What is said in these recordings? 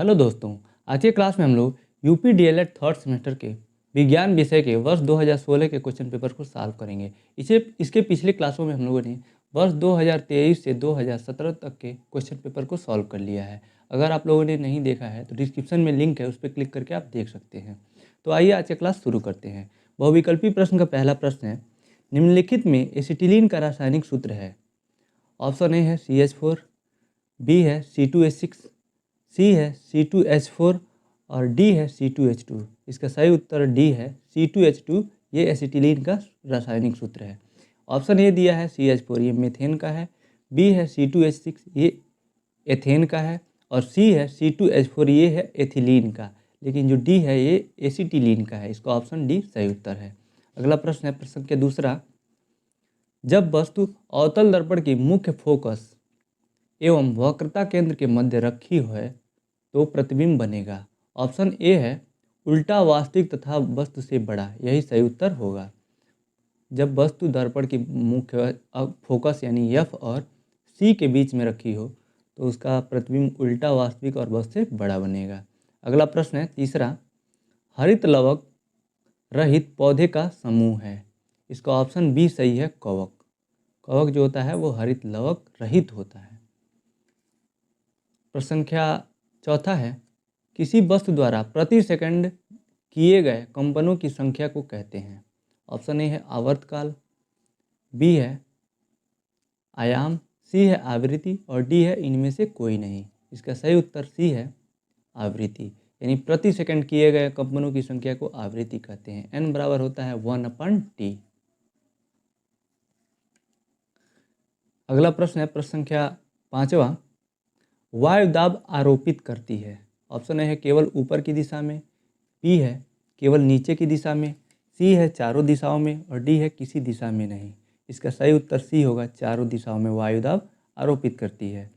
Hello दोस्तों, आज के क्लास में हम लोग यूपी डीएलएड थर्ड सेमेस्टर के विज्ञान विषय के वर्ष 2016 के क्वेश्चन पेपर को सॉल्व करेंगे। इसके पिछले क्लासों में हम लोगों ने वर्ष 2023 से 2017 तक के क्वेश्चन पेपर को सॉल्व कर लिया है। अगर आप लोगों ने नहीं देखा है तो डिस्क्रिप्शन में लिंक है, उस पर क्लिक करके आप देख सकते हैं। तो आइए आज का क्लास शुरू करते हैं। बहुविकल्पी प्रश्न का पहला प्रश्न है, निम्नलिखित में एसिटिलीन का रासायनिक सूत्र है। ऑप्शन ए है CH4, बी है C2H6, सी है C2H4 और डी है C2H2। इसका सही उत्तर डी है C2H2, ये एसिटिलीन का रासायनिक सूत्र है। ऑप्शन ए दिया है CH4, ये मीथेन का है। बी है C2H6, ये एथेन का है। और सी है C2H4, ये है एथिलीन का। लेकिन जो डी है ये एसिटिलीन का है। इसका ऑप्शन डी सही उत्तर है। अगला प्रश्न है प्रश्न के दूसरा, जब वस्तु अवतल दर्पण की मुख्य फोकस एवं वक्रता केंद्र के मध्य रखी है तो प्रतिबिंब बनेगा। ऑप्शन ए है उल्टा वास्तविक तथा वस्तु से बड़ा, यही सही उत्तर होगा। जब वस्तु दर्पण की मुख्य फोकस यानी एफ और सी के बीच में रखी हो तो उसका प्रतिबिंब उल्टा वास्तविक और वस्तु से बड़ा बनेगा। अगला प्रश्न है तीसरा, हरित लवक रहित पौधे का समूह है। इसका ऑप्शन बी सही है, कवक। कवक जो होता है वो हरित लवक रहित होता है। प्रश्न संख्या चौथा है, किसी वस्तु द्वारा प्रति सेकंड किए गए कंपनों की संख्या को कहते हैं। ऑप्शन ए है आवर्तकाल, बी है आयाम, सी है आवृत्ति और डी है इनमें से कोई नहीं। इसका सही उत्तर सी है आवृत्ति, यानी प्रति सेकंड किए गए कंपनों की संख्या को आवृत्ति कहते हैं। n बराबर होता है 1/t। अगला प्रश्न है प्रश्न संख्या पाँचवा, वायु दाब आरोपित करती है। ऑप्शन ए है केवल ऊपर की दिशा में, बी है केवल नीचे की दिशा में, सी है चारों दिशाओं में और डी है किसी दिशा में नहीं। इसका सही उत्तर सी होगा, चारों दिशाओं में वायु दाब आरोपित करती है।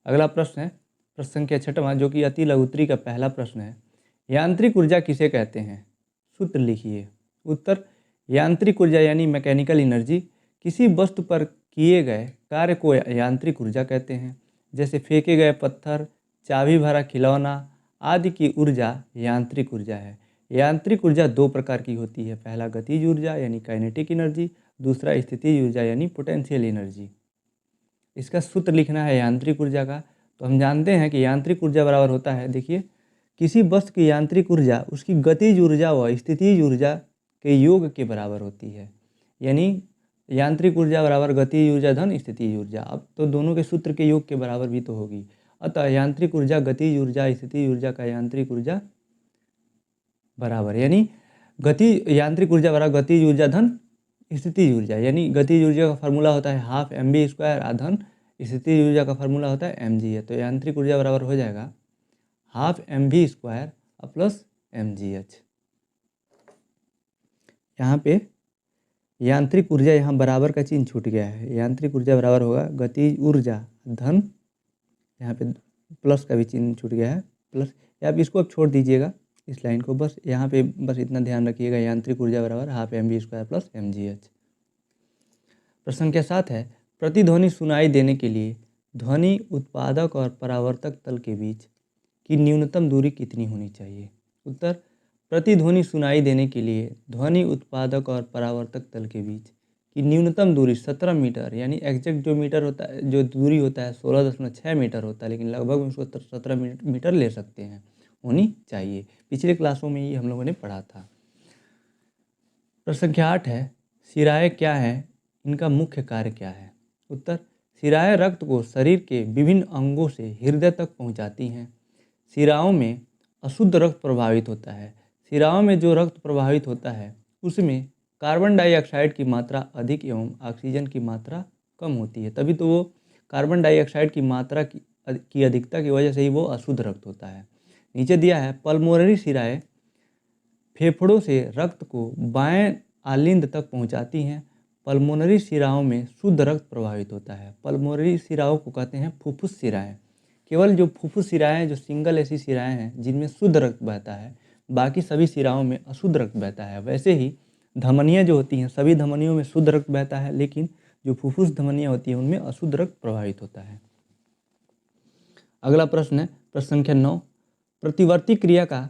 अगला प्रश्न है प्रश्न संख्या छठवां, जो कि अति लघुत्तरी का पहला प्रश्न है, यांत्रिक ऊर्जा किसे कहते हैं? सूत्र लिखिए। उत्तर, यांत्रिक ऊर्जा यानी मैकेनिकल एनर्जी किसी वस्तु पर किए गए कार्य को यांत्रिक ऊर्जा कहते हैं। जैसे फेंके गए पत्थर, चाबी भरा खिलौना आदि की ऊर्जा यांत्रिक ऊर्जा है। यांत्रिक ऊर्जा दो प्रकार की होती है, पहला गतिज ऊर्जा यानी काइनेटिक एनर्जी, दूसरा स्थितिज ऊर्जा यानी पोटेंशियल एनर्जी। इसका सूत्र लिखना है यांत्रिक ऊर्जा का। तो हम जानते हैं कि यांत्रिक ऊर्जा बराबर होता है, देखिए, किसी वस्तु की यांत्रिक ऊर्जा उसकी गतिज ऊर्जा व स्थितिज ऊर्जा के योग के बराबर होती है। यानी यांत्रिक ऊर्जा बराबर गतिज ऊर्जा धन स्थितिज ऊर्जा। अब तो दोनों के सूत्र के योग के बराबर भी तो होगी। अतः यांत्रिक ऊर्जा गतिज ऊर्जा स्थितिज ऊर्जा का यांत्रिक ऊर्जा बराबर, यानी यांत्रिक ऊर्जा बराबर गतिज ऊर्जा धन स्थितिज ऊर्जा। यानी गतिज ऊर्जा का फार्मूला होता है हाफ mv² आधन, स्थितिज ऊर्जा का फार्मूला होता है mg है। तो यांत्रिक ऊर्जा बराबर हो जाएगा हाफ mv² प्लस mgh। यहाँ पे यांत्रिक ऊर्जा, यहाँ बराबर का चिन्ह छूट गया है। यांत्रिक ऊर्जा बराबर होगा गतिज ऊर्जा धन, यहाँ पे प्लस का भी चिन्ह छूट गया है, प्लस। या आप इसको अब छोड़ दीजिएगा इस लाइन को, बस यहाँ पे बस इतना ध्यान रखिएगा, यांत्रिक ऊर्जा बराबर हाफ mv² प्लस mgh। प्रश्न संख्या 7 है, प्रतिध्वनि सुनाई देने के लिए ध्वनि उत्पादक और परावर्तक तल के बीच की न्यूनतम दूरी कितनी होनी चाहिए? उत्तर, प्रतिध्वनि सुनाई देने के लिए ध्वनि उत्पादक और परावर्तक तल के बीच की न्यूनतम दूरी 17 मीटर, यानी एग्जैक्ट जो मीटर होता है, जो दूरी होता है 16.6 मीटर होता है, लेकिन लगभग उसको 17 मीटर ले सकते हैं, होनी चाहिए। पिछले क्लासों में ये हम लोगों ने पढ़ा था। प्रश्न संख्या 8 है, शिराएँ क्या हैं, इनका मुख्य कार्य क्या है? उत्तर, शिराएँ रक्त को शरीर के विभिन्न अंगों से हृदय तक पहुंचाती हैं। शिराओं में अशुद्ध रक्त प्रभावित होता है। शिराओं में जो रक्त प्रभावित होता है उसमें कार्बन डाइऑक्साइड की मात्रा अधिक एवं ऑक्सीजन की मात्रा कम होती है, तभी तो वो कार्बन डाइऑक्साइड की मात्रा की अधिकता की वजह से ही वो अशुद्ध रक्त होता है। नीचे दिया है, पल्मोनरी शिराएँ फेफड़ों से रक्त को बाएं आलिंद तक पहुंचाती हैं। पल्मोनरी शिराओं में शुद्ध रक्त प्रभावित होता है। पल्मोनरी शिराओं को कहते हैं फुफ्फुस शिराएँ। केवल जो फुफ्फुस शिराएँ, जो सिंगल ऐसी शिराएँ हैं जिनमें शुद्ध रक्त बहता है, बाकी सभी शिराओं में अशुद्ध रक्त बहता है। वैसे ही धमनियाँ जो होती हैं, सभी धमनियों में शुद्ध रक्त बहता है, लेकिन जो फुफ्फुस धमनियाँ होती हैं उनमें अशुद्ध रक्त प्रभावित होता है। अगला प्रश्न है प्रश्न संख्या 9, प्रतिवर्ती क्रिया का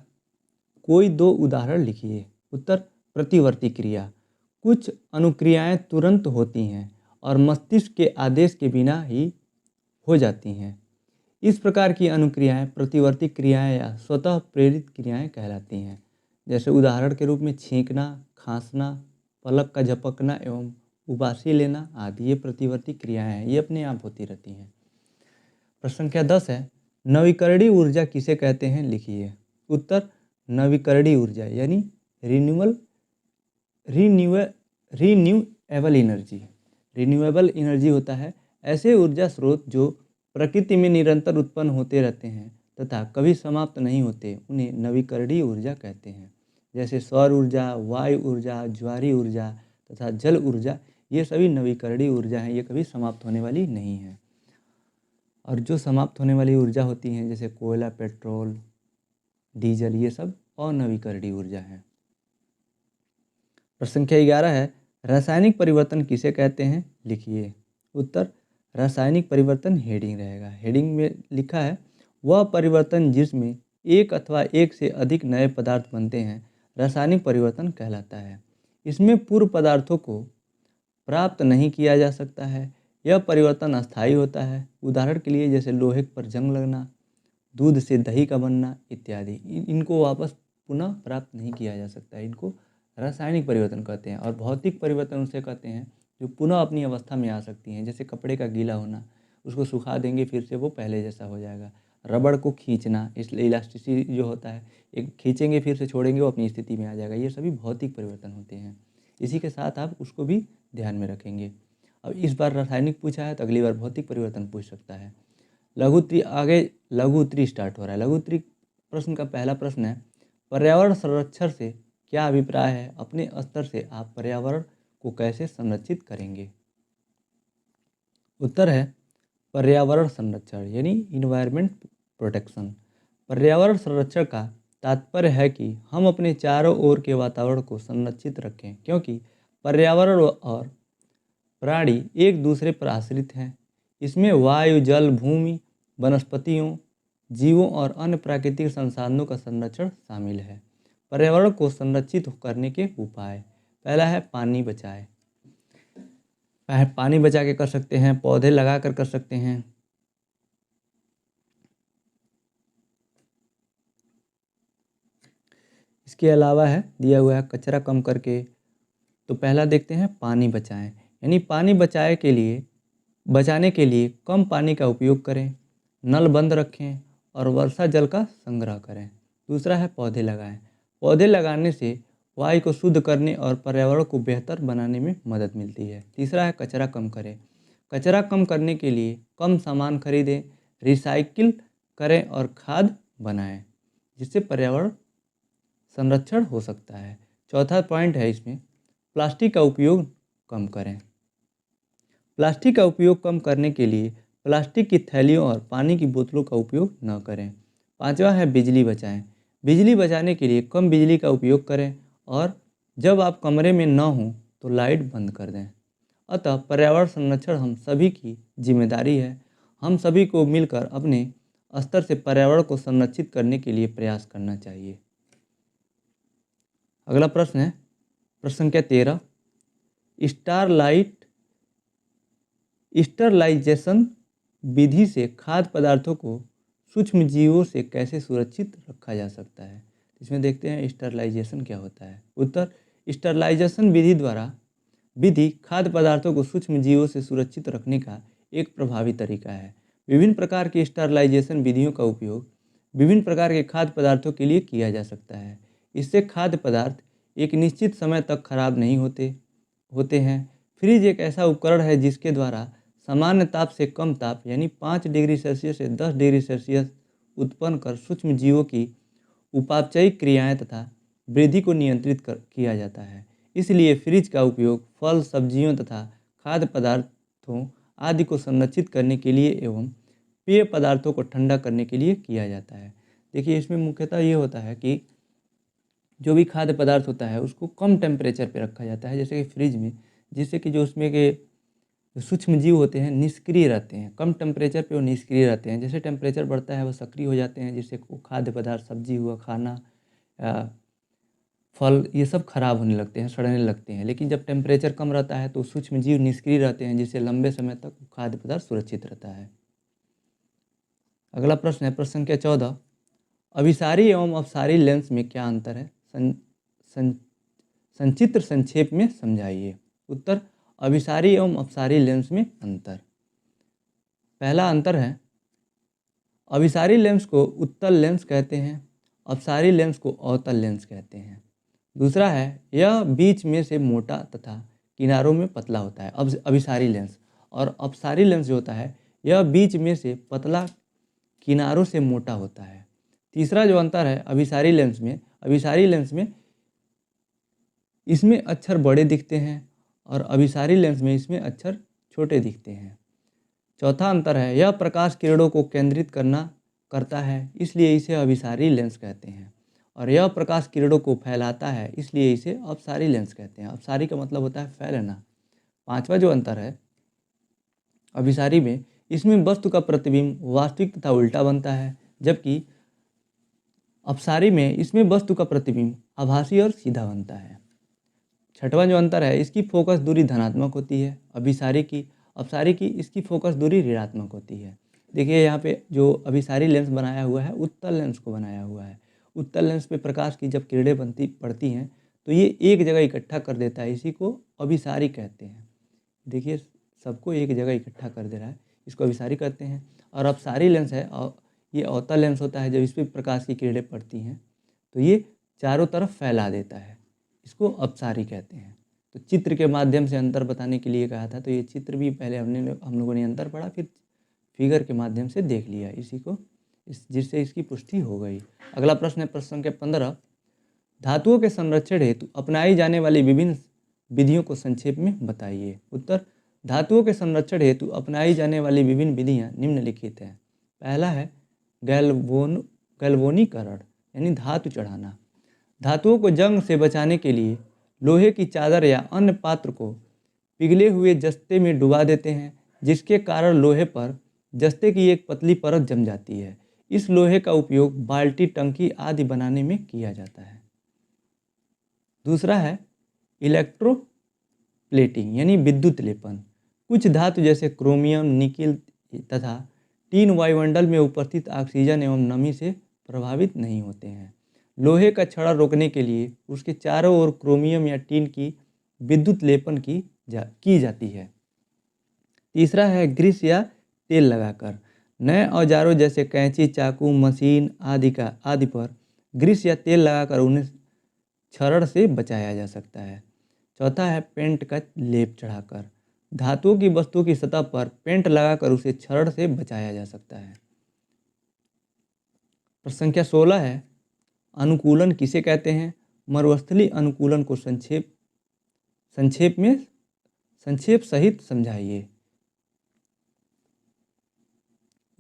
कोई 2 उदाहरण लिखिए। उत्तर, प्रतिवर्ती क्रिया। कुछ अनुक्रियाएं तुरंत होती हैं और मस्तिष्क के आदेश के बिना ही हो जाती हैं। इस प्रकार की अनुक्रियाएं प्रतिवर्ती क्रियाएं या स्वतः प्रेरित क्रियाएं कहलाती हैं। जैसे उदाहरण के रूप में छींकना, खांसना, पलक का झपकना एवं उबासी लेना आदि, ये प्रतिवर्ती क्रियाएं हैं, ये अपने आप होती रहती हैं। प्रश्न संख्या 10 है, नवीकरणीय ऊर्जा किसे कहते हैं, लिखिए। उत्तर, नवीकरणीय ऊर्जा यानी रीन्यूएबल एनर्जी। रीन्यूएबल एनर्जी होता है ऐसे ऊर्जा स्रोत जो प्रकृति में निरंतर उत्पन्न होते रहते हैं तथा कभी समाप्त नहीं होते, उन्हें नवीकरणीय ऊर्जा कहते हैं। जैसे सौर ऊर्जा, वायु ऊर्जा, ज्वारीय ऊर्जा तथा जल ऊर्जा, ये सभी नवीकरणीय ऊर्जा हैं, ये कभी समाप्त होने वाली नहीं है। और जो समाप्त होने वाली ऊर्जा होती हैं जैसे कोयला, पेट्रोल, डीजल, ये सब अनवीकरणीय ऊर्जा है। प्रश्न संख्या 11 है, रासायनिक परिवर्तन किसे कहते हैं, लिखिए। उत्तर, रासायनिक परिवर्तन हेडिंग रहेगा। हेडिंग में लिखा है, वह परिवर्तन जिसमें एक अथवा एक से अधिक नए पदार्थ बनते हैं रासायनिक परिवर्तन कहलाता है। इसमें पूर्व पदार्थों को प्राप्त नहीं किया जा सकता है। यह परिवर्तन अस्थायी होता है। उदाहरण के लिए जैसे लोहे पर जंग लगना, दूध से दही का बनना इत्यादि, इनको वापस पुनः प्राप्त नहीं किया जा सकता है। इनको रासायनिक परिवर्तन कहते हैं। और भौतिक परिवर्तन उसे कहते हैं जो पुनः अपनी अवस्था में आ सकती हैं। जैसे कपड़े का गीला होना, उसको सुखा देंगे फिर से वो पहले जैसा हो जाएगा। रबड़ को खींचना, इसलिए इलास्टिसिटी जो होता है, एक खींचेंगे फिर से छोड़ेंगे वो अपनी स्थिति में आ जाएगा। ये सभी भौतिक परिवर्तन होते हैं। इसी के साथ आप उसको भी ध्यान में रखेंगे। अब इस बार रासायनिक पूछा है तो अगली बार भौतिक परिवर्तन पूछ सकता है। लघु उत्तरी, आगे लघु उत्तरी स्टार्ट हो रहा है। लघु उत्तरी प्रश्न का पहला प्रश्न है, पर्यावरण संरक्षण से क्या अभिप्राय है, अपने स्तर से आप पर्यावरण को कैसे संरक्षित करेंगे। उत्तर है, पर्यावरण संरक्षण यानी इन्वायरमेंट प्रोटेक्शन। पर्यावरण संरक्षण का तात्पर्य है कि हम अपने चारों ओर के वातावरण को संरक्षित रखें, क्योंकि पर्यावरण और प्राणी एक दूसरे पर आश्रित हैं। इसमें वायु, जल, भूमि, वनस्पतियों, जीवों और अन्य प्राकृतिक संसाधनों का संरक्षण शामिल है। पर्यावरण को संरक्षित करने के उपाय, पहला है पानी बचाए। पानी बचा के कर सकते हैं, पौधे लगा कर सकते हैं। इसके अलावा है दिया हुआ है कचरा कम करके। तो पहला देखते हैं पानी बचाएं, यानी पानी बचाने के लिए कम पानी का उपयोग करें, नल बंद रखें और वर्षा जल का संग्रह करें। दूसरा है पौधे लगाएं। पौधे लगाने से वायु को शुद्ध करने और पर्यावरण को बेहतर बनाने में मदद मिलती है। तीसरा है कचरा कम करें। कचरा कम करने के लिए कम सामान खरीदें, रिसाइकिल करें और खाद बनाएं, जिससे पर्यावरण संरक्षण हो सकता है। चौथा पॉइंट है इसमें, प्लास्टिक का उपयोग कम करें। प्लास्टिक का उपयोग कम करने के लिए प्लास्टिक की थैलियों और पानी की बोतलों का उपयोग न करें। पांचवा है बिजली बचाएं। बिजली बचाने के लिए कम बिजली का उपयोग करें और जब आप कमरे में न हों तो लाइट बंद कर दें। अतः पर्यावरण संरक्षण हम सभी की जिम्मेदारी है। हम सभी को मिलकर अपने स्तर से पर्यावरण को संरक्षित करने के लिए प्रयास करना चाहिए। अगला प्रश्न है प्रश्न संख्या 13, स्टरलाइजेशन विधि से खाद्य पदार्थों को सूक्ष्म जीवों से कैसे सुरक्षित रखा जा सकता है। इसमें देखते हैं स्टरलाइजेशन क्या होता है। उत्तर, स्टरलाइजेशन विधि खाद्य पदार्थों को सूक्ष्म जीवों से सुरक्षित रखने का एक प्रभावी तरीका है। विभिन्न प्रकार की स्टरलाइजेशन विधियों का उपयोग विभिन्न प्रकार के खाद्य पदार्थों के लिए किया जा सकता है। इससे खाद्य पदार्थ एक निश्चित समय तक खराब नहीं होते हैं। फ्रिज एक ऐसा उपकरण है जिसके द्वारा सामान्य ताप से कम ताप यानी 5 डिग्री सेल्सियस से 10 डिग्री सेल्सियस उत्पन्न कर सूक्ष्म जीवों की उपापचयी क्रियाएं तथा वृद्धि को नियंत्रित किया जाता है। इसलिए फ्रिज का उपयोग फल, सब्जियों तथा खाद्य पदार्थों आदि को संरक्षित करने के लिए एवं पेय पदार्थों को ठंडा करने के लिए किया जाता है। देखिए, इसमें मुख्यतः ये होता है कि जो भी खाद्य पदार्थ होता है उसको कम टेम्परेचर पे रखा जाता है, जैसे कि फ्रिज में, जिससे कि जो उसमें के जो सूक्ष्म जीव होते हैं निष्क्रिय रहते हैं, कम टेम्परेचर पे वो निष्क्रिय रहते हैं। जैसे टेम्परेचर बढ़ता है वो सक्रिय हो जाते हैं, जिससे वो खाद्य पदार्थ, सब्जी हुआ, खाना, फल, ये सब खराब होने लगते हैं, सड़ने लगते हैं। लेकिन जब टेम्परेचर कम रहता है तो सूक्ष्म जीव निष्क्रिय रहते हैं, जिससे लंबे समय तक खाद्य पदार्थ सुरक्षित रहता है। अगला प्रश्न है प्रश्न संख्या 14, अभिसारी एवं अपसारी लेंस में क्या अंतर है? संचित्र संक्षेप में समझाइए। उत्तर, अभिसारी एवं अपसारी लेंस में अंतर। पहला अंतर है, अभिसारी लेंस को उत्तल लेंस कहते हैं, अपसारी लेंस को अवतल लेंस कहते हैं। दूसरा है, यह बीच में से मोटा तथा किनारों में पतला होता है, अभिसारी लेंस। और अपसारी लेंस जो होता है यह बीच में से पतला, किनारों से मोटा होता है। तीसरा जो अंतर है अभिसारी लेंस में इसमें अक्षर बड़े दिखते हैं और अभिसारी लेंस में इसमें अक्षर छोटे दिखते हैं। चौथा अंतर है, यह प्रकाश किरणों को केंद्रित करता है, इसलिए इसे अभिसारी लेंस कहते हैं। और यह प्रकाश किरणों को फैलाता है, इसलिए इसे अपसारी लेंस कहते हैं। अपसारी का मतलब होता है फैलना। पांचवा जो अंतर है अभिसारी में, इसमें वस्तु का प्रतिबिंब वास्तविक तथा उल्टा बनता है, जबकि अपसारी में इसमें वस्तु का प्रतिबिंब आभासी और सीधा बनता है। छठवां जो अंतर है, इसकी फोकस दूरी धनात्मक होती है अपसारी की इसकी फोकस दूरी ऋणात्मक होती है। देखिए यहाँ पे जो अभिसारी लेंस बनाया हुआ है उत्तल लेंस को बनाया हुआ है। उत्तल लेंस पे प्रकाश की जब किरणें पड़ती हैं तो ये एक जगह इकट्ठा कर देता है, इसी को अभिसारी कहते हैं। देखिए सबको एक जगह इकट्ठा कर दे रहा है, इसको अभिसारी कहते हैं। और अपसारी लेंस है, ये अवतल लेंस होता है, जब इस पर प्रकाश की किरणें पड़ती हैं तो ये चारों तरफ फैला देता है, इसको अपसारी कहते हैं। तो चित्र के माध्यम से अंतर बताने के लिए कहा था, तो ये चित्र भी पहले हम लोगों ने अंतर पढ़ा, फिर फिगर के माध्यम से देख लिया जिससे इसकी पुष्टि हो गई। अगला प्रश्न है प्रश्न संख्या 15, धातुओं के संरक्षण हेतु अपनाई जाने वाली विभिन्न विधियों को संक्षेप में बताइए। उत्तर, धातुओं के संरक्षण हेतु अपनाई जाने वाली विभिन्न विधियाँ निम्नलिखित हैं। पहला है गैल्वेनीकरण यानी धातु चढ़ाना। धातुओं को जंग से बचाने के लिए लोहे की चादर या अन्य पात्र को पिघले हुए जस्ते में डुबा देते हैं, जिसके कारण लोहे पर जस्ते की एक पतली परत जम जाती है। इस लोहे का उपयोग बाल्टी, टंकी आदि बनाने में किया जाता है। दूसरा है इलेक्ट्रोप्लेटिंग यानी विद्युत लेपन। कुछ धातु जैसे क्रोमियम, निकिल तथा टीन वायुमंडल में उपस्थित ऑक्सीजन एवं नमी से प्रभावित नहीं होते हैं। लोहे का क्षरण रोकने के लिए उसके चारों ओर क्रोमियम या टीन की विद्युत लेपन की जाती है। तीसरा है ग्रीस या तेल लगाकर। नए औजारों जैसे कैंची, चाकू, मशीन आदि पर ग्रीस या तेल लगाकर उन्हें क्षरण से बचाया जा सकता है। चौथा है पेंट का लेप चढ़ाकर। धातुओं की वस्तु की सतह पर पेंट लगाकर उसे क्षरण से बचाया जा सकता है। प्रश्न संख्या 16 है, अनुकूलन किसे कहते हैं? मरुस्थलीय अनुकूलन को संक्षेप सहित समझाइए।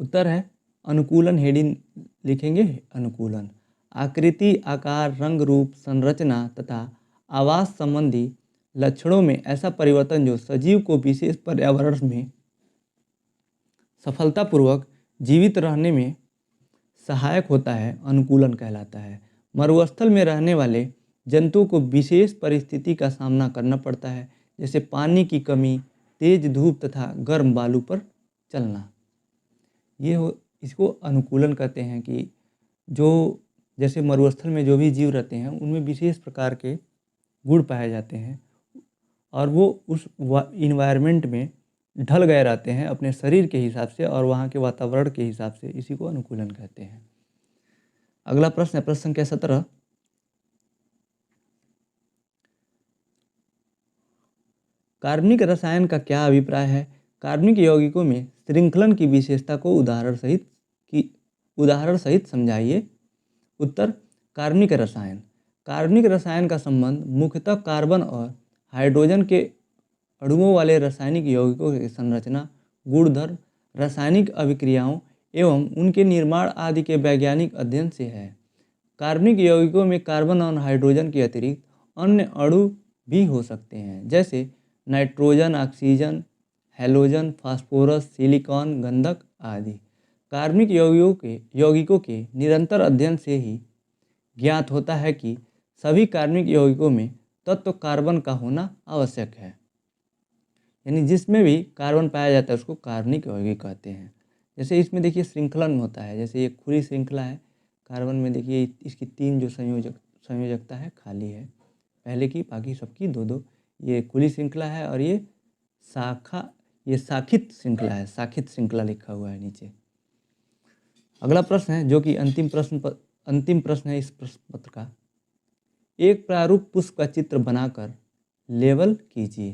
उत्तर है अनुकूलन, हेडिंग लिखेंगे अनुकूलन। आकृति, आकार, रंग, रूप, संरचना तथा आवास संबंधी लक्षणों में ऐसा परिवर्तन जो सजीव को विशेष पर्यावरण में सफलतापूर्वक जीवित रहने में सहायक होता है, अनुकूलन कहलाता है। मरुस्थल में रहने वाले जंतुओं को विशेष परिस्थिति का सामना करना पड़ता है, जैसे पानी की कमी, तेज धूप तथा गर्म बालू पर चलना। इसको अनुकूलन कहते हैं कि जो जैसे मरुस्थल में जो भी जीव रहते हैं उनमें विशेष प्रकार के गुण पाए जाते हैं और वो उस इन्वायरमेंट में ढल गए रहते हैं अपने शरीर के हिसाब से और वहाँ के वातावरण के हिसाब से, इसी को अनुकूलन कहते हैं। अगला प्रश्न है प्रश्न संख्या 17, कार्बनिक रसायन का क्या अभिप्राय है? कार्बनिक यौगिकों में श्रृंखलन की विशेषता को उदाहरण सहित समझाइए। उत्तर, कार्बनिक रसायन का संबंध मुख्यतः कार्बन और हाइड्रोजन के अणुओं वाले रासायनिक यौगिकों की संरचना, गुणधर्म, रासायनिक अभिक्रियाओं एवं उनके निर्माण आदि के वैज्ञानिक अध्ययन से है। कार्बनिक यौगिकों में कार्बन और हाइड्रोजन के अतिरिक्त अन्य अणु भी हो सकते हैं, जैसे nitrogen, oxygen, halogen, phosphorus, silicon, गंधक आदि। कार्बनिक यौगिकों के निरंतर अध्ययन से ही ज्ञात होता है कि सभी कार्बनिक यौगिकों में तत्व कार्बन का होना आवश्यक है। यानी जिसमें भी कार्बन पाया जाता है उसको कार्बनिक यौगिक कहते हैं। जैसे इसमें देखिए श्रृंखलन होता है, जैसे ये खुली श्रृंखला है कार्बन में, देखिए इसकी 3 जो संयोजकता है खाली है, पहले की बाकी सबकी 2-2। ये खुली श्रृंखला है और ये शाखित श्रृंखला है, शाखित श्रृंखला लिखा हुआ है नीचे। अगला प्रश्न है जो कि अंतिम प्रश्न है इस प्रश्न पत्र का। एक प्रारूप पुष्प का चित्र बनाकर लेबल कीजिए।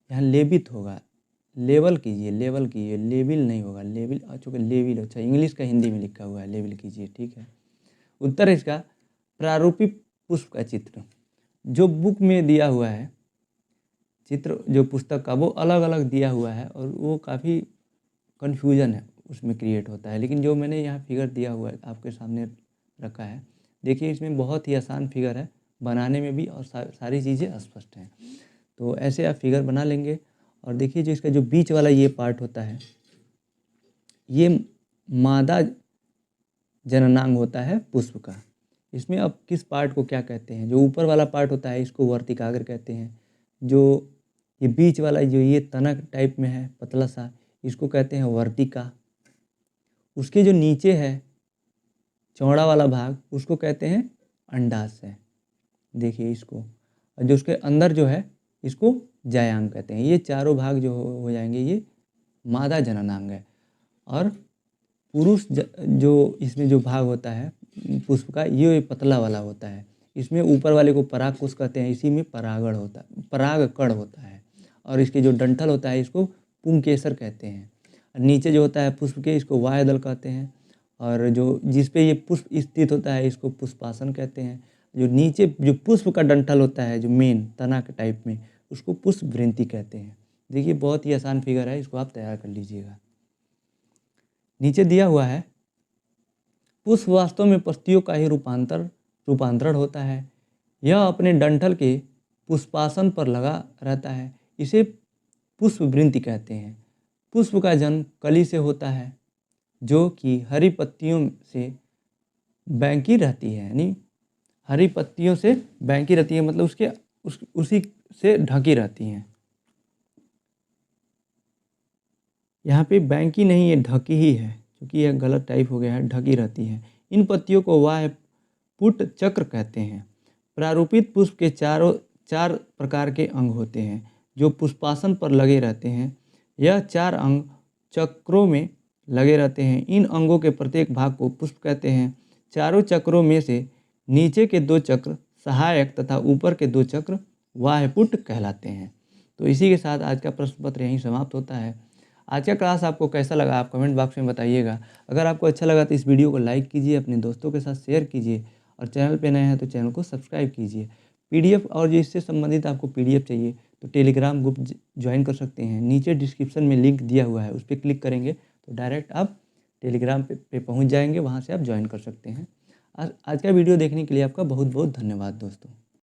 यहाँ लेबित होगा, लेबल कीजिए, लेबिल नहीं होगा, लेबिल, चूँकि लेबिल, अच्छा इंग्लिश का हिंदी में लिखा हुआ है, लेबिल कीजिए, ठीक है। उत्तर है इसका प्रारूपी पुष्प का चित्र। जो बुक में दिया हुआ है चित्र, जो पुस्तक का, वो अलग अलग दिया हुआ है और वो काफ़ी कन्फ्यूजन है उसमें क्रिएट होता है। लेकिन जो मैंने यहाँ फिगर दिया हुआ है आपके सामने रखा है, देखिए इसमें बहुत ही आसान फिगर है, बनाने में भी और सारी चीज़ें स्पष्ट हैं। तो ऐसे आप फिगर बना लेंगे। और देखिए जो इसका जो बीच वाला ये पार्ट होता है, ये मादा जननांग होता है पुष्प का। इसमें अब किस पार्ट को क्या कहते हैं, जो ऊपर वाला पार्ट होता है इसको वर्तिकाग्र कहते हैं। जो ये बीच वाला जो ये तनक टाइप में है पतला सा, इसको कहते हैं वर्तिका। उसके जो नीचे है चौड़ा वाला भाग, उसको कहते हैं अंडाशय, देखिए इसको। और जो उसके अंदर जो है इसको जायांग कहते हैं। ये चारों भाग जो हो जाएंगे ये मादा जननांग है। और पुरुष जो इसमें जो भाग होता है पुष्प का, ये पतला वाला होता है। इसमें ऊपर वाले को परागकोश कहते हैं, इसी में परागकण होता है। और इसके जो डंठल होता है इसको पुंकेसर कहते हैं। और नीचे जो होता है पुष्प के, इसको वायुदल कहते हैं। और जो जिस पे ये पुष्प स्थित होता है इसको पुष्पासन कहते हैं। जो नीचे जो पुष्प का डंठल होता है, जो मेन तना के टाइप में, उसको पुष्प वृंति कहते हैं। देखिए बहुत ही आसान फिगर है, इसको आप तैयार कर लीजिएगा। नीचे दिया हुआ है पुष्प वास्तव में पत्तियों का ही रूपांतरण होता है। यह अपने डंठल के पुष्पासन पर लगा रहता है, इसे पुष्प वृंति कहते हैं। पुष्प का जन्म कली से होता है जो कि हरी पत्तियों से बैंकी रहती है, यानी हरी पत्तियों से बैंकी रहती है, मतलब उसी से ढकी रहती हैं। यहाँ पे बैंकी नहीं, ये ढकी ही है, क्योंकि यह गलत टाइप हो गया है, ढकी रहती है। इन पत्तियों को वाह्यपुट चक्र कहते हैं। प्रारूपित पुष्प के चार प्रकार के अंग होते हैं जो पुष्पासन पर लगे रहते हैं। यह 4 अंग चक्रों में लगे रहते हैं। इन अंगों के प्रत्येक भाग को पुष्प कहते हैं। चारों चक्रों में से नीचे के 2 चक्र सहायक तथा ऊपर के 2 चक्र वाह्यपुट कहलाते हैं। तो इसी के साथ आज का प्रश्न पत्र यहीं समाप्त होता है। आज का क्लास आपको कैसा लगा आप कमेंट बॉक्स में बताइएगा। अगर आपको अच्छा लगा तो इस वीडियो को लाइक कीजिए, अपने दोस्तों के साथ शेयर कीजिए और चैनल पे नए हैं तो चैनल को सब्सक्राइब कीजिए। पीडीएफ और जो इससे संबंधित आपको पीडीएफ चाहिए तो टेलीग्राम ग्रुप ज्वाइन कर सकते हैं। नीचे डिस्क्रिप्शन में लिंक दिया हुआ है, उस पर क्लिक करेंगे तो डायरेक्ट आप टेलीग्राम पे पहुँच जाएंगे, वहाँ से आप ज्वाइन कर सकते हैं। आज का वीडियो देखने के लिए आपका बहुत बहुत धन्यवाद दोस्तों।